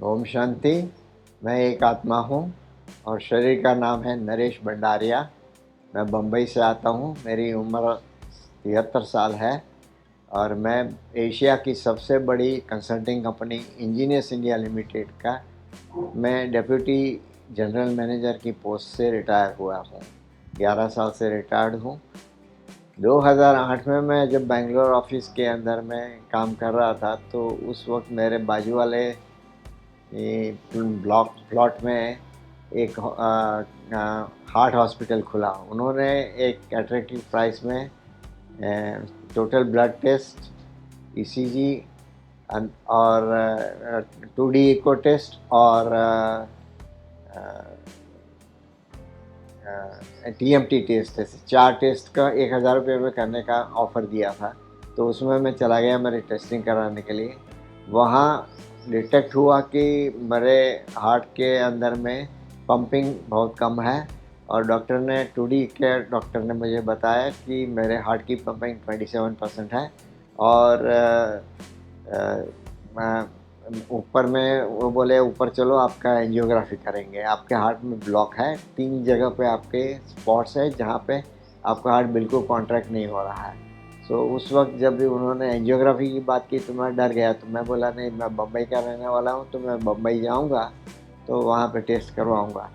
ओम शांति। मैं एक आत्मा हूँ और शरीर का नाम है नरेश भंडारिया। मैं बम्बई से आता हूँ। मेरी उम्र 73 साल है और मैं एशिया की सबसे बड़ी consulting company engineers India limited का मैं डेप्यूटी जनरल मैनेजर की पोस्ट से रिटायर हुआ हूँ। 11 साल से रिटायर्ड हूँ। 2008 में मैं जब बेंगलोर ऑफिस के अंदर में काम कर रहा था तो उस वक्त मेरे बाजू वाले ये प्लॉट में एक हार्ट हॉस्पिटल खुला। उन्होंने एक अट्रैक्टिव प्राइस में टोटल ब्लड टेस्ट, ईसीजी और 2D इको टेस्ट और टीएमटी टेस्ट, ऐसे 4 टेस्ट का 1000 रुपये में करने का ऑफ़र दिया था। तो उसमें मैं चला गया मेरी टेस्टिंग कराने के लिए। वहाँ डिटेक्ट हुआ कि मेरे हार्ट के अंदर में पंपिंग बहुत कम है और डॉक्टर ने 2D के डॉक्टर ने मुझे बताया कि मेरे हार्ट की पंपिंग 27% है और ऊपर में वो बोले ऊपर चलो आपका एंजियोग्राफी करेंगे। आपके हार्ट में ब्लॉक है, 3 जगह पे आपके स्पॉट्स है जहाँ पे आपका हार्ट बिल्कुल कॉन्ट्रैक्ट नहीं हो रहा है। उस वक्त जब भी उन्होंने एंजियोग्राफी की बात की तो मैं डर गया। तो मैं बोला नहीं, मैं बम्बई का रहने वाला हूँ तो मैं बम्बई जाऊँगा तो वहाँ पे टेस्ट करवाऊँगा।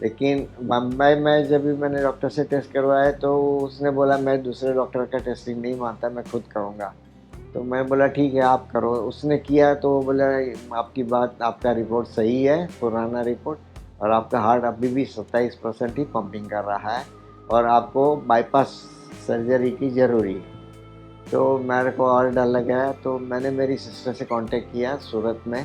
लेकिन बम्बई में जब भी मैंने डॉक्टर से टेस्ट करवाया तो उसने बोला मैं दूसरे डॉक्टर का टेस्टिंग नहीं मानता, मैं खुद करूँगा। तो मैं बोला ठीक है आप करो। उसने किया तो वो बोला आपकी बात, आपका रिपोर्ट सही है, पुराना रिपोर्ट, और आपका हार्ट अभी भी 27% ही पंपिंग कर रहा है और आपको बाईपास सर्जरी की ज़रूरी है। तो मेरे को और डर लगा। तो मैंने मेरी सिस्टर से कांटेक्ट किया सूरत में,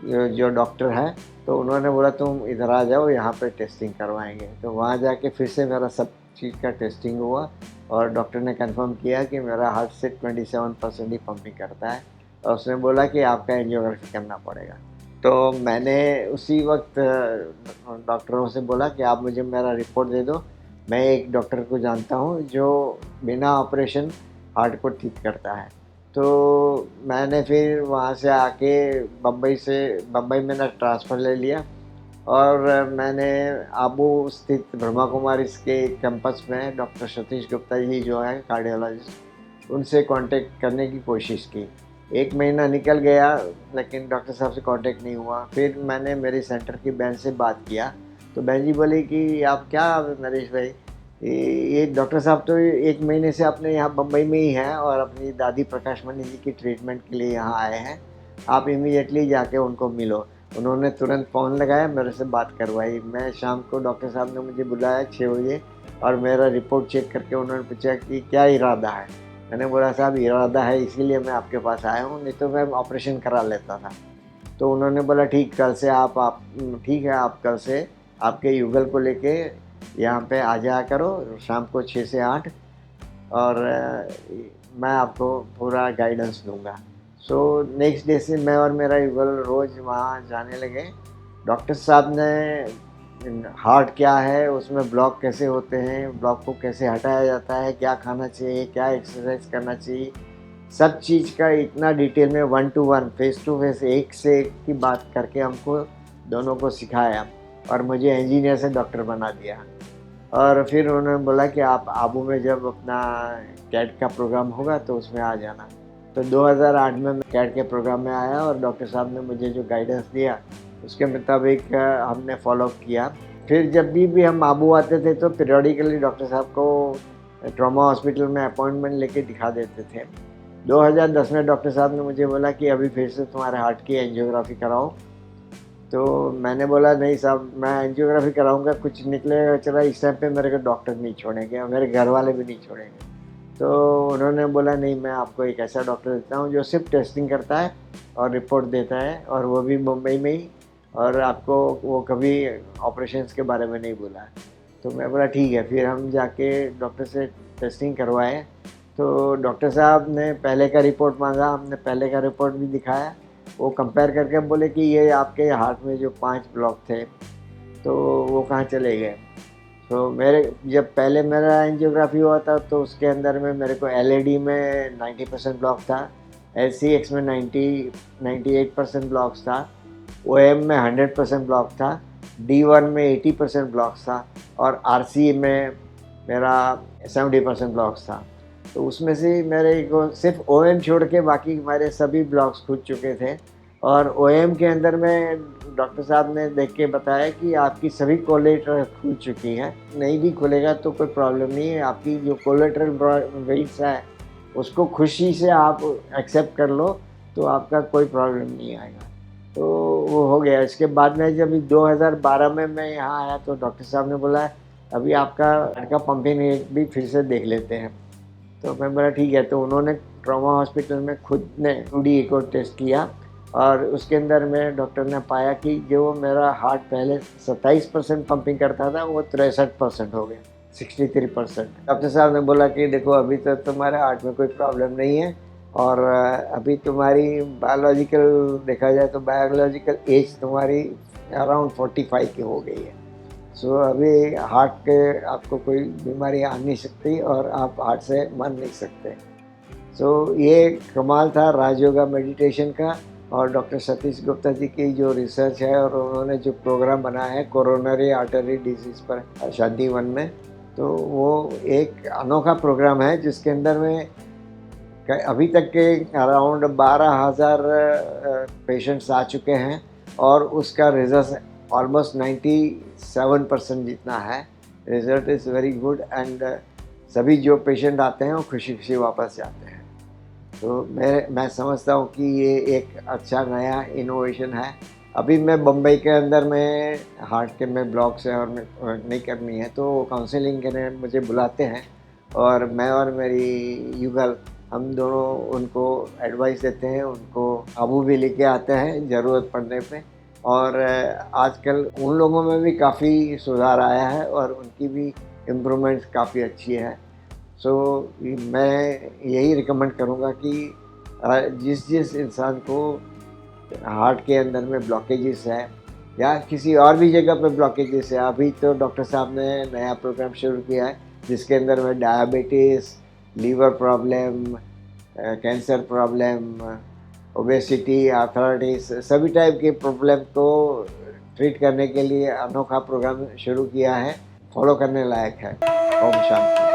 जो डॉक्टर है। तो उन्होंने बोला तुम इधर आ जाओ, यहाँ पे टेस्टिंग करवाएंगे। तो वहाँ जाके फिर से मेरा सब चीज़ का टेस्टिंग हुआ और डॉक्टर ने कंफर्म किया कि मेरा हार्ट से 27% ही पंपिंग करता है और उसने बोला कि आपका एंजियोग्राफी करना पड़ेगा। तो मैंने उसी वक्त डॉक्टरों से बोला कि आप मुझे मेरा रिपोर्ट दे दो। मैं एक डॉक्टर को जानता हूँ जो बिना ऑपरेशन हार्ट को ठीक करता है। तो मैंने फिर वहाँ से आके बम्बई मैंने ट्रांसफ़र ले लिया और मैंने आबू स्थित ब्रह्मा कुमारीज़ के कैंपस में डॉक्टर सतीश गुप्ता जी जो है कार्डियोलॉजिस्ट, उनसे कांटेक्ट करने की कोशिश की। 1 महीना निकल गया लेकिन डॉक्टर साहब से कांटेक्ट नहीं हुआ। फिर मैंने मेरे सेंटर की बहन से बात किया तो बहन जी बोली कि आप क्या नरेश भाई, ये डॉक्टर साहब तो 1 महीने से अपने यहाँ बम्बई में ही हैं और अपनी दादी प्रकाश मणि जी की ट्रीटमेंट के लिए यहाँ आए हैं। आप इमीडिएटली जाके उनको मिलो। उन्होंने तुरंत फ़ोन लगाया, मेरे से बात करवाई। मैं शाम को डॉक्टर साहब ने मुझे बुलाया 6 बजे और मेरा रिपोर्ट चेक करके उन्होंने पूछा कि क्या इरादा है। मैंने बोला साहब इरादा है इसीलिए मैं आपके पास आया हूँ, नहीं तो मैं ऑपरेशन करा लेता था। तो उन्होंने बोला ठीक, कल से आप ठीक है, आप कल से आपके युगल को लेके यहाँ पे आ जाया करो शाम को 6 से 8 और मैं आपको पूरा गाइडेंस दूँगा। नेक्स्ट डे से मैं और मेरा युगल रोज़ वहाँ जाने लगे। डॉक्टर साहब ने हार्ट क्या है, उसमें ब्लॉक कैसे होते हैं, ब्लॉक को कैसे हटाया जाता है, क्या खाना चाहिए, क्या एक्सरसाइज करना चाहिए, सब चीज़ का इतना डिटेल में 1 टू 1 फेस टू फेस एक से एक की बात करके हमको दोनों को सिखाया और मुझे इंजीनियर से डॉक्टर बना दिया। और फिर उन्होंने बोला कि आप आबू में जब अपना कैट का प्रोग्राम होगा तो उसमें आ जाना। तो 2008 में मैं कैट के प्रोग्राम में आया और डॉक्टर साहब ने मुझे जो गाइडेंस दिया उसके मुताबिक हमने फॉलो किया। फिर जब भी हम आबू आते थे तो पीरियडिकली डॉक्टर साहब को ट्रॉमा हॉस्पिटल में अपॉइंटमेंट लेके दिखा देते थे। 2010 में डॉक्टर साहब ने मुझे बोला कि अभी फिर से तुम्हारे हार्ट की एंजियोग्राफी कराओ। तो मैंने बोला नहीं साहब, मैं एंजियोग्राफी कराऊंगा, कुछ निकलेगा चला। इस टाइम पे मेरे को डॉक्टर नहीं छोड़ेंगे और मेरे घर वाले भी नहीं छोड़ेंगे। तो उन्होंने बोला नहीं, मैं आपको एक ऐसा डॉक्टर देता हूँ जो सिर्फ टेस्टिंग करता है और रिपोर्ट देता है और वो भी मुंबई में ही, और आपको वो कभी ऑपरेशंस के बारे में नहीं बोला। तो मैं बोला ठीक है। फिर हम जाके डॉक्टर से टेस्टिंग करवाए। तो डॉक्टर साहब ने पहले का रिपोर्ट मांगा, हमने पहले का रिपोर्ट भी दिखाया। वो कंपेयर करके बोले कि ये आपके हार्ट में जो 5 ब्लॉक थे तो वो कहाँ चले गए। तो मेरे जब पहले मेरा एंजियोग्राफी हुआ था तो उसके अंदर में मेरे को एलएडी में 90% ब्लॉक था, एलसीएक्स में 98% ब्लॉक्स था OM में 100% ब्लॉक था, D1 में 80% ब्लॉक था और RC में मेरा 70% ब्लॉक्स था। तो उसमें से मेरे को सिर्फ OM छोड़ के बाकी मेरे सभी ब्लॉक्स खुल चुके थे और OM के अंदर में डॉक्टर साहब ने देख के बताया कि आपकी सभी कोलेटरल खुल चुकी हैं, नहीं भी खुलेगा तो कोई प्रॉब्लम नहीं है, आपकी जो कोलेटरल वेट्स है उसको खुशी से आप एक्सेप्ट कर लो तो आपका कोई प्रॉब्लम नहीं आएगा। तो वो हो गया। इसके बाद में जब 2012 में मैं यहाँ आया तो डॉक्टर साहब ने बोला अभी आपका हार्ट का पंपिंग रेट भी फिर से देख लेते हैं। तो मैं बोला ठीक है। तो उन्होंने ट्रॉमा हॉस्पिटल में खुद ने 2D इको टेस्ट किया और उसके अंदर में डॉक्टर ने पाया कि जो मेरा हार्ट पहले 27% पंपिंग करता था वो 63% हो गया, 63%। डॉक्टर साहब ने बोला कि देखो अभी तो तुम्हारे हार्ट में कोई प्रॉब्लम नहीं है और अभी तुम्हारी बायोलॉजिकल देखा जाए तो बायोलॉजिकल एज तुम्हारी अराउंड 45 की हो गई है। सो अभी हार्ट के आपको कोई बीमारी आ नहीं सकती और आप हार्ट से मर नहीं सकते। सो ये कमाल था राजयोगा मेडिटेशन का और डॉक्टर सतीश गुप्ता जी की जो रिसर्च है और उन्होंने जो प्रोग्राम बनाया है कोरोनरी आर्टरी डिजीज़ पर शांतिवन में, तो वो एक अनोखा प्रोग्राम है जिसके अंदर में अभी तक के अराउंड 12,000 पेशेंट्स आ चुके हैं और उसका रिजल्ट ऑलमोस्ट 97% जितना है। Result is very good and सभी जो पेशेंट आते हैं वो खुशी खुशी वापस जाते हैं। तो मैं समझता हूँ कि ये एक अच्छा नया इनोवेशन है। अभी मैं बम्बई के अंदर में हार्ट के में ब्लॉक्स है और नहीं करनी है तो काउंसलिंग के लिए मुझे बुलाते हैं और मैं और मेरी युगल हम दोनों उनको एडवाइस देते हैं, उनको काबू भी लेके आते हैं ज़रूरत पड़ने पे। और आजकल उन लोगों में भी काफ़ी सुधार आया है और उनकी भी इम्प्रूवमेंट काफ़ी अच्छी है। सो मैं यही रिकमेंड करूँगा कि जिस इंसान को हार्ट के अंदर में ब्लॉकेजेस है या किसी और भी जगह पे ब्लॉकेजेस है, अभी तो डॉक्टर साहब ने नया प्रोग्राम शुरू किया है जिसके अंदर में diabetes, liver problem, cancer problem, obesity, arthritis सभी टाइप के प्रॉब्लम को ट्रीट करने के लिए अनोखा प्रोग्राम शुरू किया है। फॉलो करने लायक है। ओम शांति।